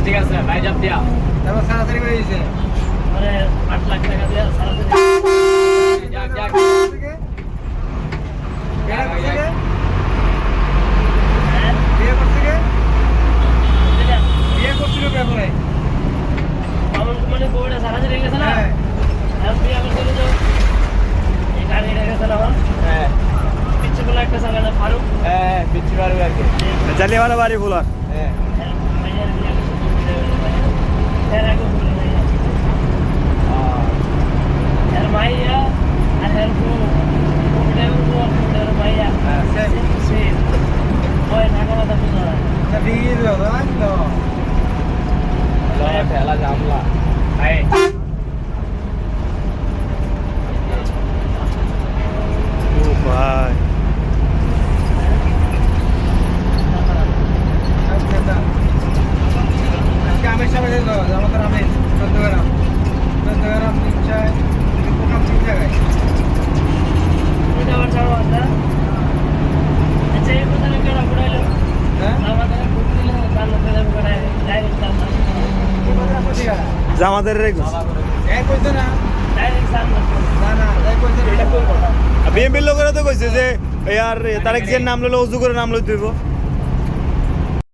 ঠিক আছে ভাই যাব দিয়া তারপর সারাসারি করে দিয়েছে মানে 8 লাখ টাকা দিয়ে সারাসারি যাক যাক বিয়ে করছে কে বিয়ে করছিল কে বলে আমার মানে বউটা সারাসারি গেছে না আমি বিয়ে করতে তো এই গাড়ি রেখেছে না হ্যাঁ পিছে বলে একটা সালানা ফারুক হ্যাঁ পিচ্ছি মারু আর কি জালিয়াওয়ালা বাড়ি বলার হ্যাঁ মাইয়ার বিয়ে করতে এর আগে বলে মাইয়া এর মাইয়া আর এর বউ বউটার মাইয়া সে ওই ঢাকা মাথা বুঝা বিয়ে দিল তো ঠেলা জামলা ভাই ও ভাই আমের সামনে আমাদের আমের 14 গ্রাম 14 গ্রাম নিশ্চয় প্রোগ্রাম 3 জায়গায় এটা আবার ছাড়ো আচ্ছা আচ্ছা এই কথা কেন পড়াইলো হ্যাঁ আমাদের বুক দিলে দান করে পড়ায় ডাইরেক্ট দান জামাদের রে এই কইছে না ডাইরেক্ট দান না না এই কইছে এটা কোন কথা বিএমপি লোকেরা তো কইছে যে ইয়ার তারেক জিয়ার নাম লইলে উজু করে নাম লইতে হইব